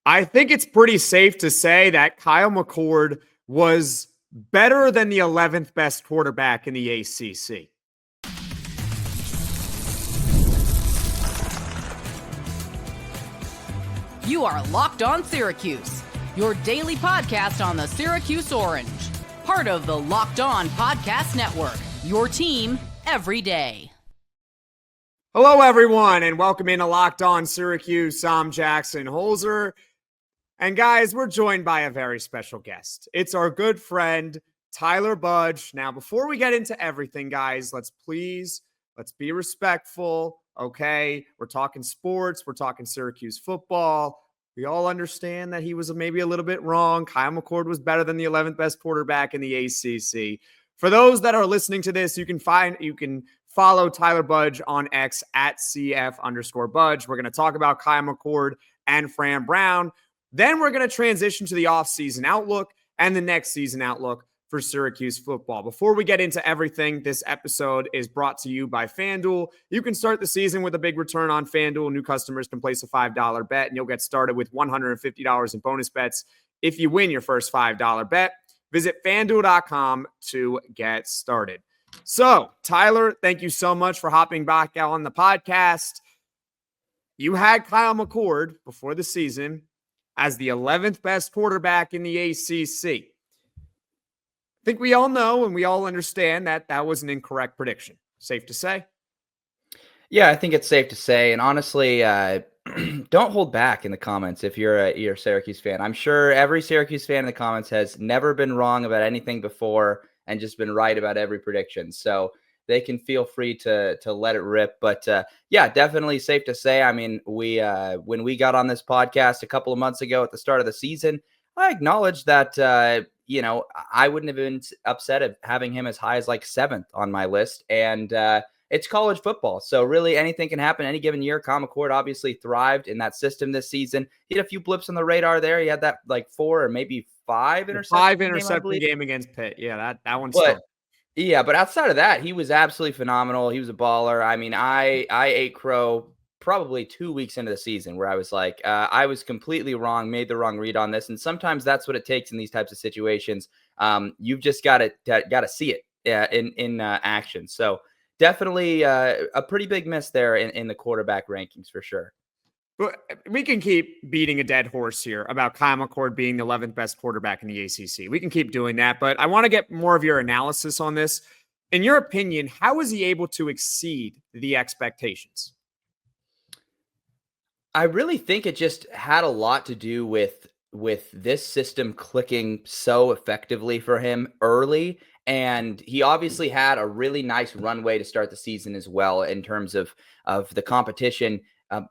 I think it's pretty safe to say that Kyle McCord was better than the 11th best quarterback in the ACC. You are Locked On Syracuse, your daily podcast on the Syracuse Orange. Part of the Locked On Podcast Network, your team every day. Hello, everyone, and welcome into Locked On Syracuse. I'm Jackson Holzer. And guys, we're joined by a very special guest. It's our good friend, Tyler Budge. Now, before we get into everything, guys, let's be respectful, okay? We're talking sports. We're talking Syracuse football. We all understand that he was maybe a little bit wrong. Kyle McCord was better than the 11th best quarterback in the ACC. For those that are listening to this, you can follow Tyler Budge on X at CF_Budge. We're going to talk about Kyle McCord and Fran Brown. Then we're going to transition to the offseason outlook and the next season outlook for Syracuse football. Before we get into everything, this episode is brought to you by FanDuel. You can start the season with a big return on FanDuel. New customers can place a $5 bet, and you'll get started with $150 in bonus bets if you win your first $5 bet. Visit FanDuel.com to get started. So, Tyler, thank you so much for hopping back on the podcast. You had Kyle McCord before the season as the 11th best quarterback in the ACC. I think we all know and we all understand that that was an incorrect prediction. Safe to say? Yeah, I think it's safe to say. And honestly, don't hold back in the comments if you're a Syracuse fan. I'm sure every Syracuse fan in the comments has never been wrong about anything before and just been right about every prediction. So they can feel free to let it rip. But yeah, definitely safe to say. I mean, when we got on this podcast a couple of months ago at the start of the season, I acknowledged that, I wouldn't have been upset at having him as high as like 7th on my list. And it's college football. So really anything can happen any given year. Kyle McCord obviously thrived in that system this season. He had a few blips on the radar there. He had that like 4 or maybe 5 interception. 5 interception game against Pitt. Yeah, that one's still. Yeah, but outside of that, he was absolutely phenomenal. He was a baller. I mean, I ate crow probably 2 weeks into the season where I was like, I was completely wrong, made the wrong read on this. And sometimes that's what it takes in these types of situations. You've just got to see it in action. So definitely a pretty big miss there in the quarterback rankings for sure. But we can keep beating a dead horse here about Kyle McCord being the 11th best quarterback in the ACC. We can keep doing that, but I want to get more of your analysis on this. In your opinion, how was he able to exceed the expectations? I really think it just had a lot to do with this system clicking so effectively for him early. And he obviously had a really nice runway to start the season as well in terms of the competition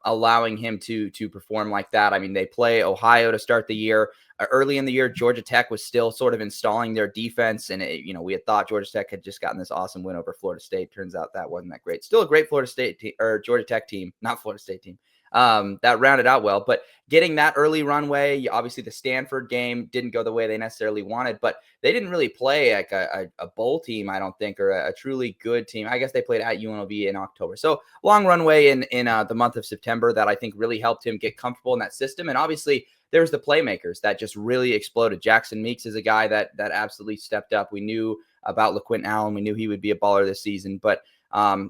allowing him to perform like that. I mean, they play Ohio to start the year. Early in the year, Georgia Tech was still sort of installing their defense. And, we had thought Georgia Tech had just gotten this awesome win over Florida State. Turns out that wasn't that great. Still a great Florida State team, or Georgia Tech team, not Florida State team. That rounded out well, but getting that early runway, obviously the Stanford game didn't go the way they necessarily wanted, but they didn't really play like a bowl team, I don't think, or a truly good team. I guess they played at UNLV in October. So long runway in the month of September that I think really helped him get comfortable in that system. And obviously there's the playmakers that just really exploded. Jackson Meeks is a guy that absolutely stepped up. We knew about LaQuinton Allen. We knew he would be a baller this season, but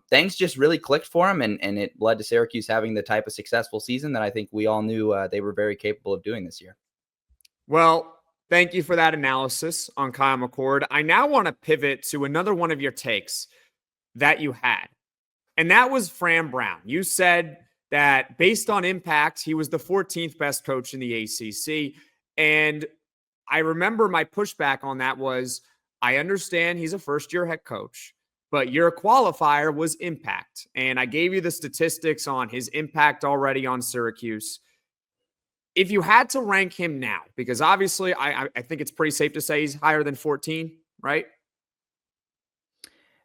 things just really clicked for him, and it led to Syracuse having the type of successful season that I think we all knew they were very capable of doing this year. Well, thank you for that analysis on Kyle McCord. I now want to pivot to another one of your takes that you had, and that was Fran Brown. You said that based on impact, he was the 14th best coach in the ACC, and I remember my pushback on that was, I understand he's a first-year head coach, but your qualifier was impact. And I gave you the statistics on his impact already on Syracuse. If you had to rank him now, because obviously I think it's pretty safe to say he's higher than 14, right?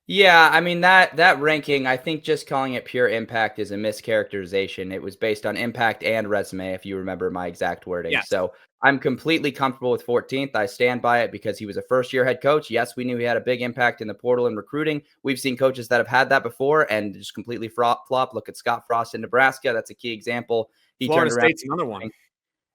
Yeah, I mean, that ranking, I think just calling it pure impact is a mischaracterization. It was based on impact and resume, if you remember my exact wording. Yes. So I'm completely comfortable with 14th. I stand by it because he was a first-year head coach. Yes, we knew he had a big impact in the portal and recruiting. We've seen coaches that have had that before and just completely flop. Look at Scott Frost in Nebraska. That's a key example. Florida State's another one.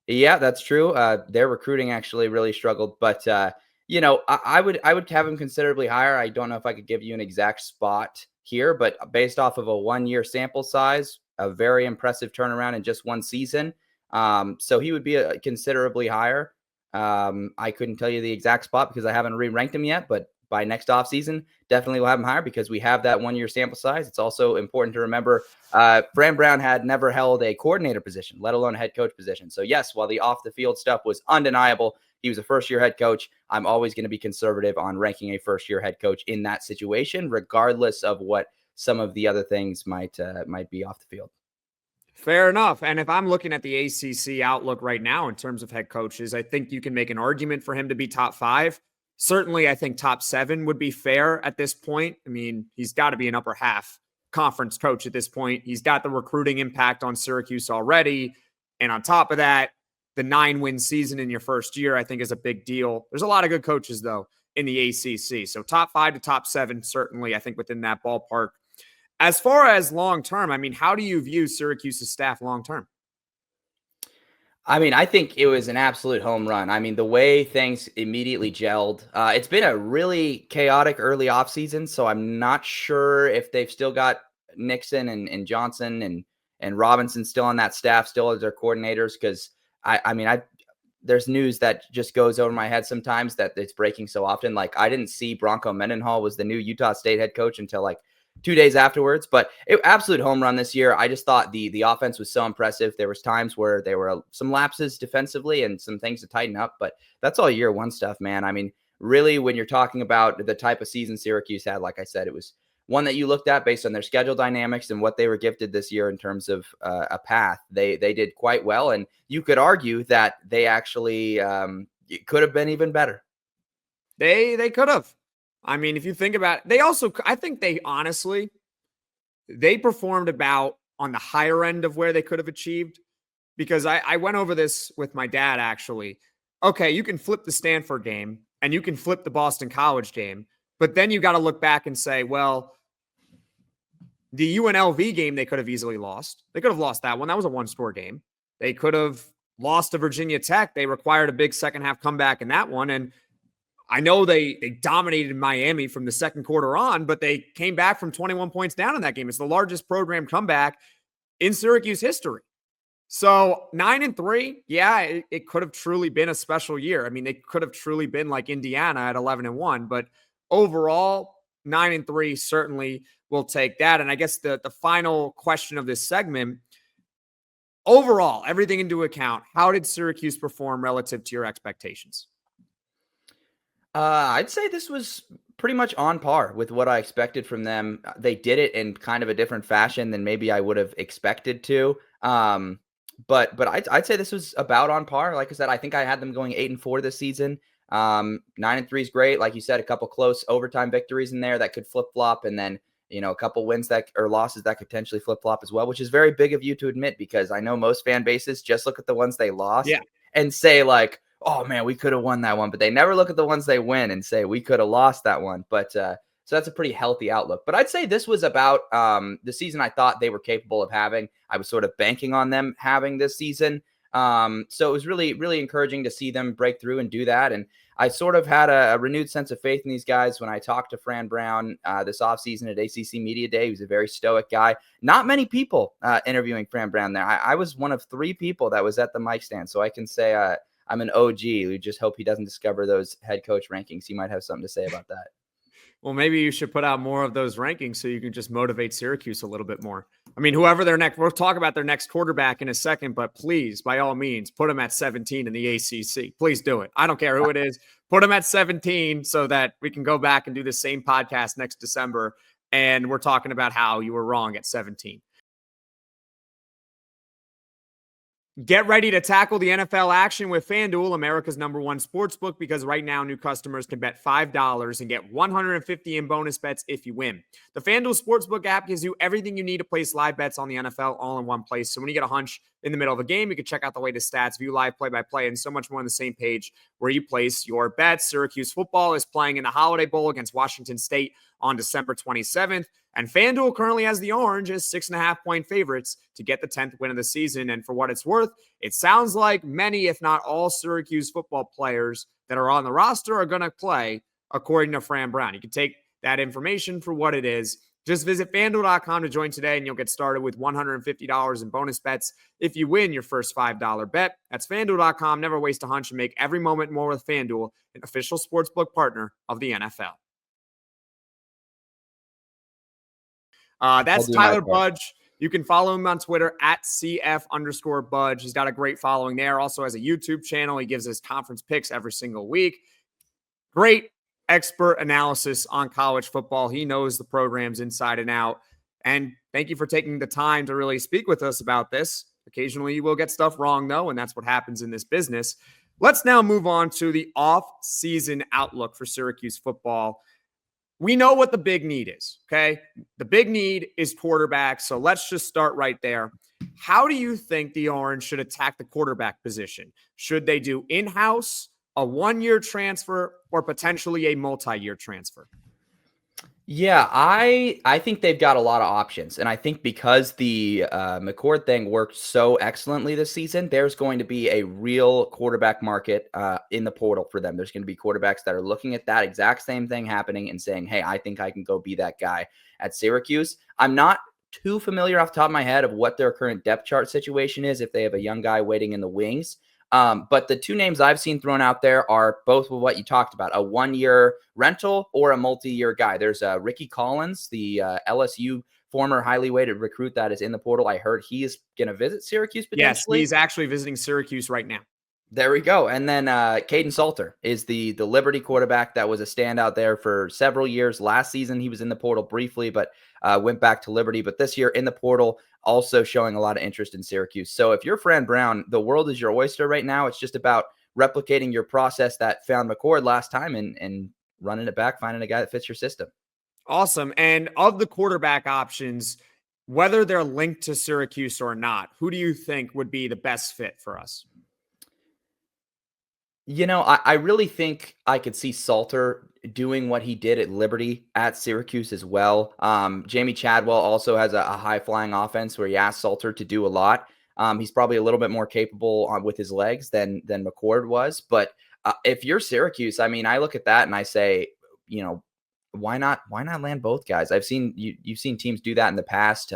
Yeah, that's true. Their recruiting actually really struggled, but I would have him considerably higher. I don't know if I could give you an exact spot here, but based off of a 1-year sample size, a very impressive turnaround in just one season. So he would be considerably higher. I couldn't tell you the exact spot because I haven't re-ranked him yet, but by next offseason, definitely will have him higher because we have that 1-year sample size. It's also important to remember Fran Brown had never held a coordinator position, let alone a head coach position. So yes, while the off the field stuff was undeniable, he was a first-year head coach. I'm always going to be conservative on ranking a first-year head coach in that situation, regardless of what some of the other things might be off the field. Fair enough. And if I'm looking at the ACC outlook right now in terms of head coaches, I think you can make an argument for him to be top 5. Certainly, I think top 7 would be fair at this point. I mean, he's got to be an upper half conference coach at this point. He's got the recruiting impact on Syracuse already. And on top of that, the 9-win season in your first year, I think, is a big deal. There's a lot of good coaches, though, in the ACC. So top 5 to top 7, certainly, I think, within that ballpark. As far as long-term, I mean, how do you view Syracuse's staff long-term? I mean, I think it was an absolute home run. I mean, the way things immediately gelled, it's been a really chaotic early offseason, so I'm not sure if they've still got Nixon and Johnson and Robinson still on that staff, still as their coordinators, because there's news that just goes over my head sometimes that it's breaking so often. Like, I didn't see Bronco Mendenhall was the new Utah State head coach until like 2 days afterwards, but absolute home run this year. I just thought the offense was so impressive. There was times where there were some lapses defensively and some things to tighten up, but that's all year one stuff, man. I mean, really, when you're talking about the type of season Syracuse had, like I said, it was one that you looked at based on their schedule dynamics and what they were gifted this year in terms of a path. They did quite well, and you could argue that they actually could have been even better. They could have. I mean, if you think about it, I think they performed about on the higher end of where they could have achieved, because I went over this with my dad, actually. Okay, you can flip the Stanford game and you can flip the Boston College game, but then you got to look back and say, well, the UNLV game, they could have easily lost. They could have lost that one. That was a one-score game. They could have lost to Virginia Tech. They required a big second half comeback in that one. And I know they dominated Miami from the second quarter on, but they came back from 21 points down in that game. It's the largest program comeback in Syracuse history. So 9-3, yeah, it could have truly been a special year. I mean, they could have truly been like Indiana at 11-1, but overall, 9-3 certainly will take that. And I guess the final question of this segment, overall, everything into account, how did Syracuse perform relative to your expectations? I'd say this was pretty much on par with what I expected from them. They did it in kind of a different fashion than maybe I would have expected to. But I'd say this was about on par. Like I said, I think I had them going 8-4 this season. 9-3 is great. Like you said, a couple close overtime victories in there that could flip flop, and then a couple wins or losses that could potentially flip flop as well, which is very big of you to admit, because I know most fan bases just look at the ones they lost and say like, oh man, we could have won that one, but they never look at the ones they win and say we could have lost that one. But so that's a pretty healthy outlook. But I'd say this was about the season I thought they were capable of having. I was sort of banking on them having this season. So it was really, really encouraging to see them break through and do that. And I sort of had a renewed sense of faith in these guys when I talked to Fran Brown this offseason at ACC Media Day. He was a very stoic guy. Not many people interviewing Fran Brown there. I was one of 3 people that was at the mic stand. So I can say I'm an OG. We just hope he doesn't discover those head coach rankings. He might have something to say about that. Well, maybe you should put out more of those rankings so you can just motivate Syracuse a little bit more. I mean, whoever their next, we'll talk about their next quarterback in a second, but please, by all means, put them at 17 in the ACC. Please do it. I don't care who it is. Put them at 17 so that we can go back and do the same podcast next December. And we're talking about how you were wrong at 17. Get ready to tackle the NFL action with FanDuel, America's #1 sportsbook, because right now new customers can bet $5 and get $150 in bonus bets if you win. The FanDuel Sportsbook app gives you everything you need to place live bets on the NFL all in one place. So when you get a hunch, in the middle of a game. You can check out the latest stats, view live play-by-play, and so much more on the same page where you place your bets. Syracuse football is playing in the Holiday Bowl against Washington State on December 27th. And FanDuel currently has the Orange as 6.5-point favorites to get the 10th win of the season. And for what it's worth, it sounds like many, if not all, Syracuse football players that are on the roster are going to play, according to Fran Brown. You can take that information for what it is. Just visit FanDuel.com to join today, and you'll get started with $150 in bonus bets if you win your first $5 bet. That's FanDuel.com. Never waste a hunch and make every moment more with FanDuel, an official sportsbook partner of the NFL. That's Tyler Budge. You can follow him on Twitter at CF_Budge. He's got a great following there. Also has a YouTube channel. He gives us conference picks every single week. Great expert analysis on college football. He knows the programs inside and out. And thank you for taking the time to really speak with us about this. Occasionally you will get stuff wrong, though, and that's what happens in this business. Let's now move on to the off-season outlook for Syracuse football. We know what the big need is, okay? The big need is quarterback, so let's just start right there. How do you think the Orange should attack the quarterback position? Should they do in-house, a one-year transfer, or potentially a multi-year transfer? Yeah, I think they've got a lot of options. And I think because the McCord thing worked so excellently this season, there's going to be a real quarterback market in the portal for them. There's going to be quarterbacks that are looking at that exact same thing happening and saying, hey, I think I can go be that guy at Syracuse. I'm not too familiar off the top of my head of what their current depth chart situation is, if they have a young guy waiting in the wings. But the two names I've seen thrown out there are both what you talked about, a one-year rental or a multi-year guy. There's Rickie Collins, the LSU former highly weighted recruit that is in the portal. I heard he is going to visit Syracuse potentially. Yes, he's actually visiting Syracuse right now. There we go. And then Kaidon Salter is the Liberty quarterback that was a standout there for several years. Last season, he was in the portal briefly, but went back to Liberty. But this year in the portal, also showing a lot of interest in Syracuse. So if you're Fran Brown, the world is your oyster right now. It's just about replicating your process that found McCord last time and running it back, finding a guy that fits your system. Awesome. And of the quarterback options, whether they're linked to Syracuse or not, who do you think would be the best fit for us? You know, I really think I could see Salter doing what he did at Liberty at Syracuse as well. Jamie Chadwell also has a high-flying offense where he asked Salter to do a lot. He's probably a little bit more capable with his legs than McCord was. But if you're Syracuse, I mean, I look at that and I say, you know, why not land both guys? You've seen teams do that in the past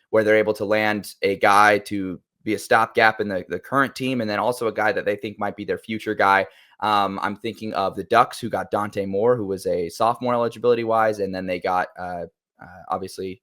where they're able to land a guy to be a stopgap in the current team, and then also a guy that they think might be their future guy. I'm thinking of the Ducks, who got Dante Moore, who was a sophomore eligibility-wise, and then they got, obviously,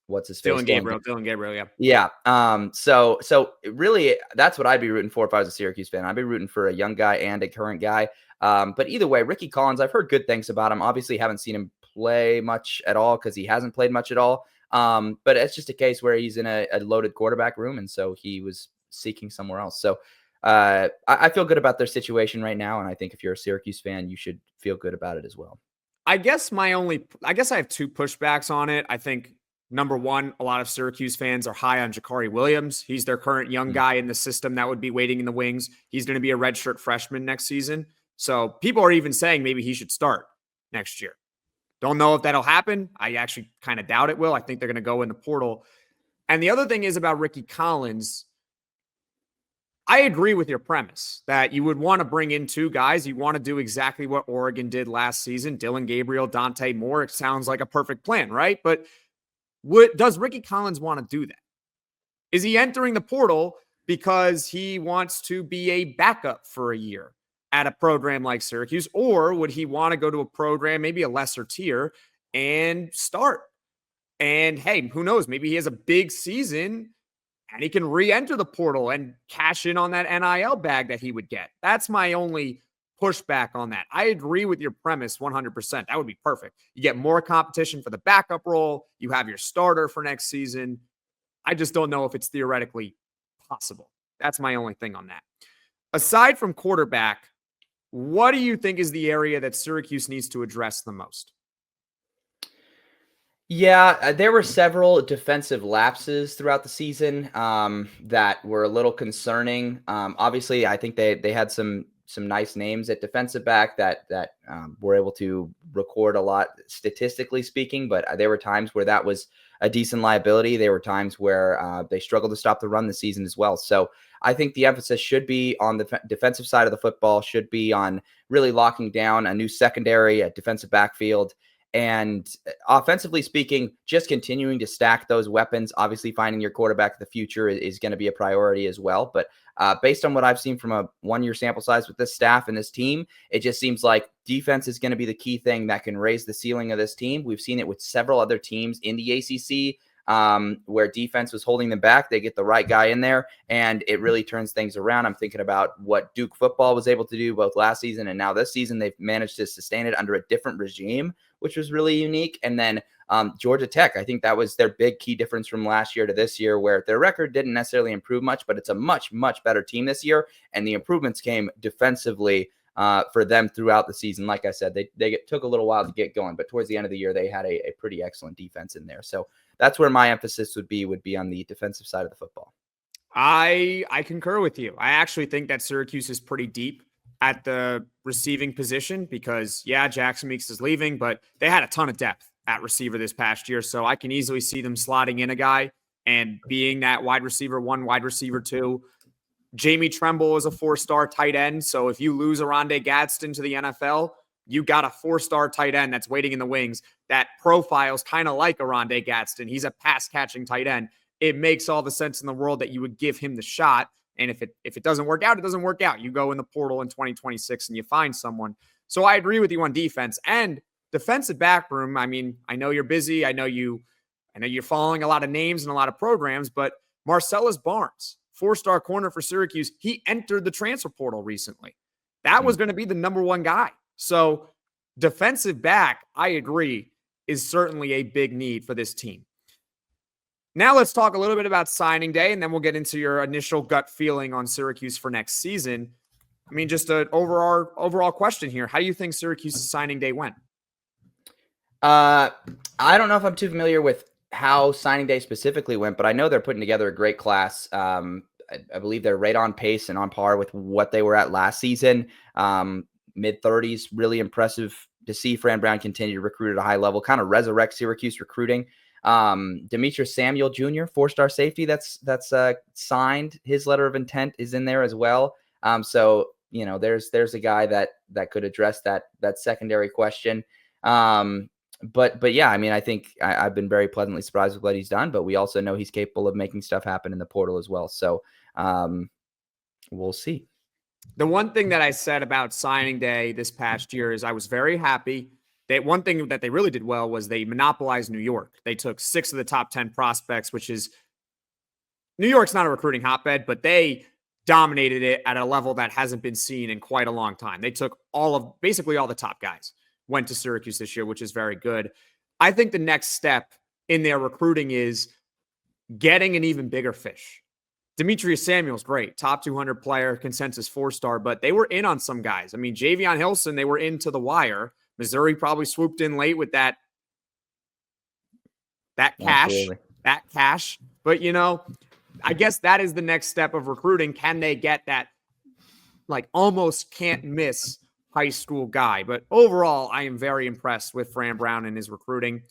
what's his face? Dylan Gabriel, yeah. Yeah. So really, that's what I'd be rooting for if I was a Syracuse fan. I'd be rooting for a young guy and a current guy. But either way, Rickie Collins, I've heard good things about him. Obviously, haven't seen him play much at all because he hasn't played much at all. But it's just a case where he's in a loaded quarterback room, and so he was seeking somewhere else. So I feel good about their situation right now, and I think if you're a Syracuse fan, you should feel good about it as well. I guess I have two pushbacks on it. I think, number one, a lot of Syracuse fans are high on Jakari Williams. He's their current young guy in the system that would be waiting in the wings. He's going to be a redshirt freshman next season. So people are even saying maybe he should start next year. Don't know if that'll happen. I actually kind of doubt it will. I think they're going to go in the portal. And the other thing is about Rickie Collins. I agree with your premise that you would want to bring in two guys. You want to do exactly what Oregon did last season. Dylan Gabriel, Dante Moore. It sounds like a perfect plan, right? But does Rickie Collins want to do that? Is he entering the portal because he wants to be a backup for a year at a program like Syracuse, or would he want to go to a program, maybe a lesser tier, and start? And hey, who knows? Maybe he has a big season and he can re-enter the portal and cash in on that NIL bag that he would get. That's my only pushback on that. I agree with your premise 100%. That would be perfect. You get more competition for the backup role. You have your starter for next season. I just don't know if it's theoretically possible. That's my only thing on that. Aside from quarterback, what do you think is the area that Syracuse needs to address the most? Yeah, there were several defensive lapses throughout the season that were a little concerning. Obviously, I think they had some nice names at defensive back that were able to record a lot statistically speaking, but there were times where that was a decent liability. There were times where they struggled to stop the run this season as well. So I think the emphasis should be on the defensive side of the football, should be on really locking down a new secondary, a defensive backfield. And offensively speaking, just continuing to stack those weapons. Obviously, finding your quarterback of the future is going to be a priority as well. But based on what I've seen from a one-year sample size with this staff and this team, it just seems like defense is going to be the key thing that can raise the ceiling of this team. We've seen it with several other teams in the ACC where defense was holding them back. They get the right guy in there, and it really turns things around. I'm thinking about what Duke football was able to do both last season and now this season. They've managed to sustain it under a different regime, which was really unique. And then Georgia Tech, I think that was their big key difference from last year to this year, where their record didn't necessarily improve much, but it's a much, much better team this year. And the improvements came defensively for them throughout the season. Like I said, they took a little while to get going, but towards the end of the year, they had a pretty excellent defense in there. So that's where my emphasis would be on the defensive side of the football. I concur with you. I actually think that Syracuse is pretty deep at the receiving position because, yeah, Jackson Meeks is leaving, but they had a ton of depth at receiver this past year. So I can easily see them slotting in a guy and being that wide receiver 1, wide receiver 2. Jamie Tremble is a 4-star tight end. So if you lose Oronde Gadsden to the NFL, you got a 4-star tight end that's waiting in the wings that profiles kind of like Oronde Gadsden. He's a pass-catching tight end. It makes all the sense in the world that you would give him the shot. And if it doesn't work out, it doesn't work out. You go in the portal in 2026 and you find someone. So I agree with you on defense and defensive back room. I mean, I know you're busy. I know you're following a lot of names and a lot of programs, but Marcellus Barnes, 4-star corner for Syracuse, he entered the transfer portal recently. That was going to be the number 1 guy. So defensive back, I agree, is certainly a big need for this team. Now let's talk a little bit about signing day, and then we'll get into your initial gut feeling on Syracuse for next season. I mean, just an overall question here. How do you think Syracuse's signing day went? I don't know if I'm too familiar with how signing day specifically went, but I know they're putting together a great class. I believe they're right on pace and on par with what they were at last season. Mid-30s, really impressive to see Fran Brown continue to recruit at a high level, kind of resurrect Syracuse recruiting. Demetrius Samuel Jr., 4-star safety that's signed. His letter of intent is in there as well. So, you know, there's a guy that could address that secondary question. But yeah, I mean, I think I've been very pleasantly surprised with what he's done, but we also know he's capable of making stuff happen in the portal as well. So we'll see. The one thing that I said about signing day this past year is I was very happy. One thing that they really did well was they monopolized New York. They took 6 of the top 10 prospects, which is New York's not a recruiting hotbed, but they dominated it at a level that hasn't been seen in quite a long time. They took basically all the top guys went to Syracuse this year, which is very good. I think the next step in their recruiting is getting an even bigger fish. Demetrius Samuel's great, top 200 player, consensus 4-star, but they were in on some guys. I mean, Javion Hilson, they were into the wire. Missouri probably swooped in late with that cash. But, you know, I guess that is the next step of recruiting. Can they get that, like, almost can't miss high school guy? But overall, I am very impressed with Fran Brown and his recruiting.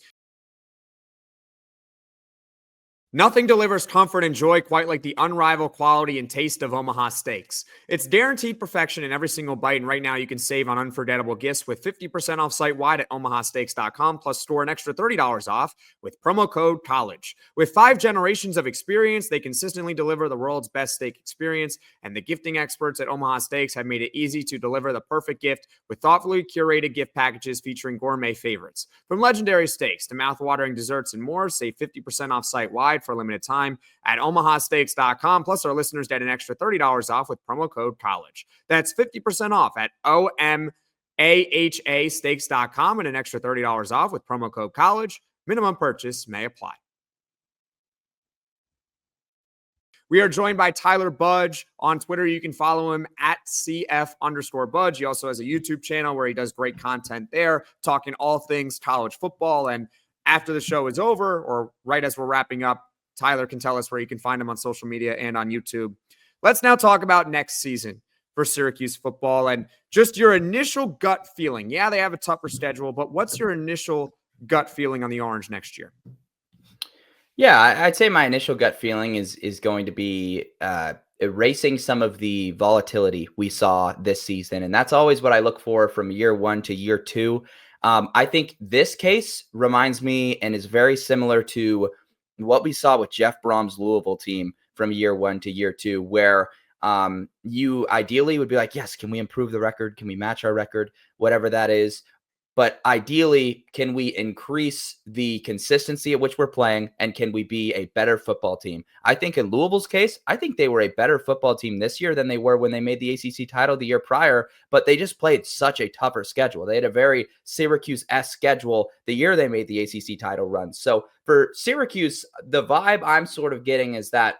Nothing delivers comfort and joy quite like the unrivaled quality and taste of Omaha Steaks. It's guaranteed perfection in every single bite, and right now you can save on unforgettable gifts with 50% off site-wide at omahasteaks.com, plus store an extra $30 off with promo code COLLEGE. With 5 generations of experience, they consistently deliver the world's best steak experience, and the gifting experts at Omaha Steaks have made it easy to deliver the perfect gift with thoughtfully curated gift packages featuring gourmet favorites. From legendary steaks to mouth-watering desserts and more, save 50% off site-wide for a limited time at omahasteaks.com. Plus, our listeners get an extra $30 off with promo code COLLEGE. That's 50% off at omahasteaks.com and an extra $30 off with promo code COLLEGE. Minimum purchase may apply. We are joined by Tyler Budge on Twitter. You can follow him at CF_Budge. He also has a YouTube channel where he does great content there, talking all things college football. And after the show is over or right as we're wrapping up, Tyler can tell us where you can find him on social media and on YouTube. Let's now talk about next season for Syracuse football and just your initial gut feeling. Yeah, they have a tougher schedule, but what's your initial gut feeling on the Orange next year? Yeah, I'd say my initial gut feeling is going to be erasing some of the volatility we saw this season. And that's always what I look for from year one to year two. I think this case reminds me and is very similar to what we saw with Jeff Brom's Louisville team from year one to year two, where you ideally would be like, yes, can we improve the record? Can we match our record? Whatever that is. But ideally, can we increase the consistency at which we're playing, and can we be a better football team? I think in Louisville's case, I think they were a better football team this year than they were when they made the ACC title the year prior, but they just played such a tougher schedule. They had a very Syracuse-esque schedule the year they made the ACC title run. So for Syracuse, the vibe I'm sort of getting is that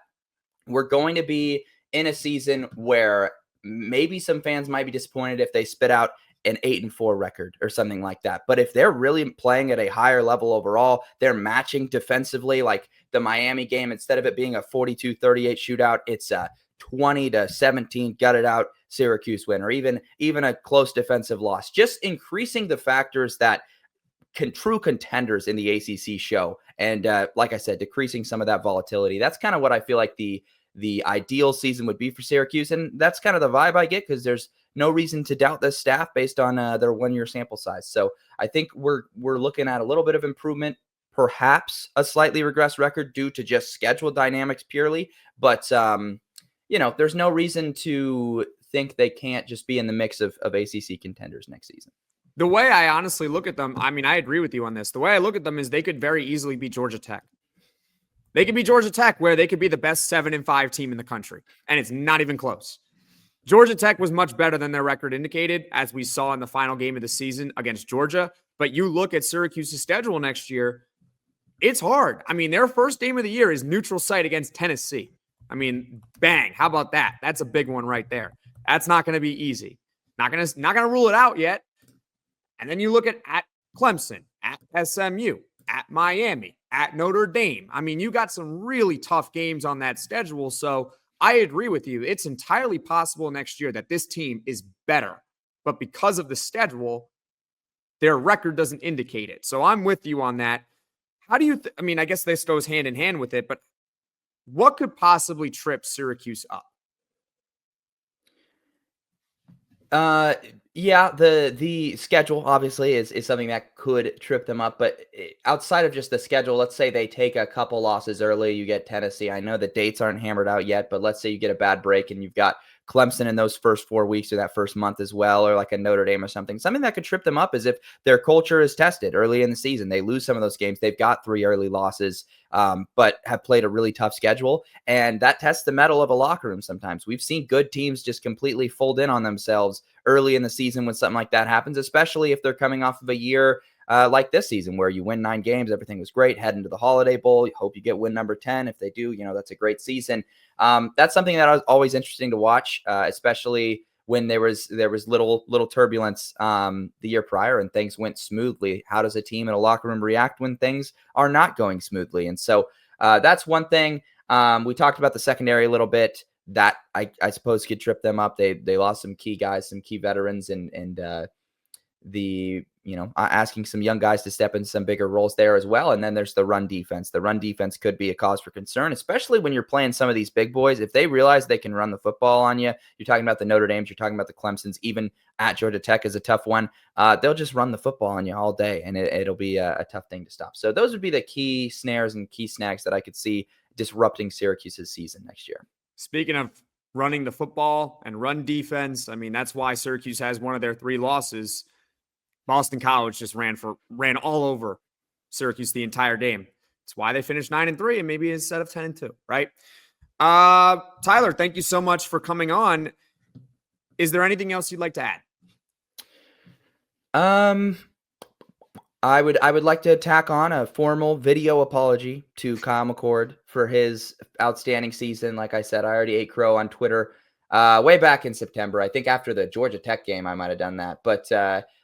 we're going to be in a season where maybe some fans might be disappointed if they spit out an 8-4 record or something like that. But if they're really playing at a higher level overall, they're matching defensively, like the Miami game, instead of it being a 42-38 shootout, it's a 20-17 gutted out Syracuse win, or even a close defensive loss. Just increasing the factors that true contenders in the ACC show. And like I said, decreasing some of that volatility. That's kind of what I feel like the ideal season would be for Syracuse. And that's kind of the vibe I get, because there's no reason to doubt this staff based on their 1-year sample size. So I think we're looking at a little bit of improvement, perhaps a slightly regressed record due to just schedule dynamics purely. But, there's no reason to think they can't just be in the mix of ACC contenders next season. The way I honestly look at them, I mean, I agree with you on this. The way I look at them is they could very easily beat Georgia Tech. They could be Georgia Tech, where they could be the best 7-5 team in the country, and it's not even close. Georgia Tech was much better than their record indicated, as we saw in the final game of the season against Georgia. But you look at Syracuse's schedule next year, it's hard. I mean, their first game of the year is neutral site against Tennessee. I mean, bang, how about that? That's a big one right there. That's not going to be easy. Not going to rule it out yet. And then you look at Clemson, at SMU, at Miami, at Notre Dame. I mean, you got some really tough games on that schedule. So I agree with you. It's entirely possible next year that this team is better. But because of the schedule, their record doesn't indicate it. So I'm with you on that. How do you I mean, I guess this goes hand in hand with it, but what could possibly trip Syracuse up? Yeah, the schedule obviously is something that could trip them up, but outside of just the schedule, let's say they take a couple losses early, you get Tennessee. I know the dates aren't hammered out yet, but let's say you get a bad break and you've got Clemson in those first 4 weeks or that first month as well, or like a Notre Dame or something. Something that could trip them up is if their culture is tested early in the season. They lose some of those games. They've got 3 early losses, but have played a really tough schedule. And that tests the mettle of a locker room sometimes. We've seen good teams just completely fold in on themselves early in the season when something like that happens, especially if they're coming off of a year like this season where you win 9 games, everything was great, head into the Holiday Bowl. You hope you get win number 10. If they do, that's a great season. That's something that was always interesting to watch, especially when there was little turbulence the year prior and things went smoothly. How does a team in a locker room react when things are not going smoothly? And so that's one thing. We talked about the secondary a little bit. That I suppose could trip them up. They lost some key guys, some key veterans, and asking some young guys to step into some bigger roles there as well. And then there's the run defense. The run defense could be a cause for concern, especially when you're playing some of these big boys. If they realize they can run the football on you, you're talking about the Notre Dames, you're talking about the Clemsons, even at Georgia Tech is a tough one. They'll just run the football on you all day, and it'll be a tough thing to stop. So those would be the key snares and key snags that I could see disrupting Syracuse's season next year. Speaking of running the football and run defense, I mean, that's why Syracuse has one of their 3 losses. Boston College just ran all over Syracuse the entire game. It's why they finished 9-3 and maybe instead of 10-2, right? Tyler, thank you so much for coming on. Is there anything else you'd like to add? I would like to tack on a formal video apology to Kyle McCord for his outstanding season. Like I said, I already ate crow on Twitter way back in September. I think after the Georgia Tech game, I might have done that. But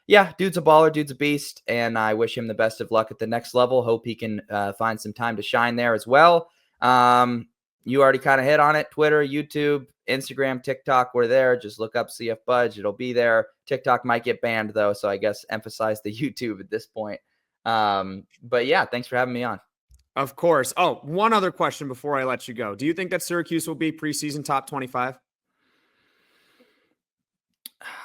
Yeah, dude's a baller, dude's a beast, and I wish him the best of luck at the next level. Hope he can find some time to shine there as well. You already kind of hit on it. Twitter, YouTube, Instagram, TikTok, we're there. Just look up CFBudge. It'll be there. TikTok might get banned, though, so I guess emphasize the YouTube at this point. But yeah, thanks for having me on. Of course. Oh, one other question before I let you go. Do you think that Syracuse will be preseason top 25?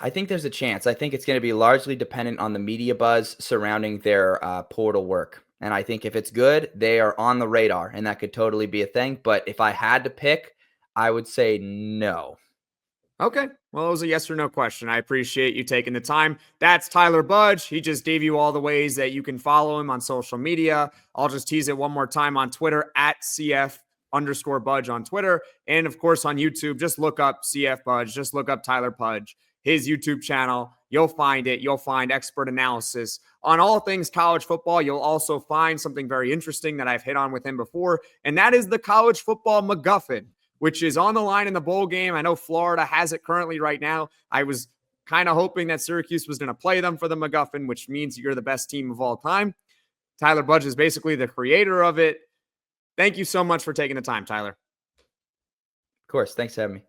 I think there's a chance. I think it's going to be largely dependent on the media buzz surrounding their portal work. And I think if it's good, they are on the radar, and that could totally be a thing. But if I had to pick, I would say no. Okay. Well, it was a yes or no question. I appreciate you taking the time. That's Tyler Budge. He just gave you all the ways that you can follow him on social media. I'll just tease it one more time on Twitter at CF_Budge on Twitter. And of course on YouTube, just look up CF Budge. Just look up Tyler Budge, his YouTube channel. You'll find it. You'll find expert analysis on all things college football. You'll also find something very interesting that I've hit on with him before, and that is the college football MacGuffin, which is on the line in the bowl game. I know Florida has it currently right now. I was kind of hoping that Syracuse was going to play them for the MacGuffin, which means you're the best team of all time. Tyler Budge is basically the creator of it. Thank you so much for taking the time, Tyler. Of course. Thanks for having me.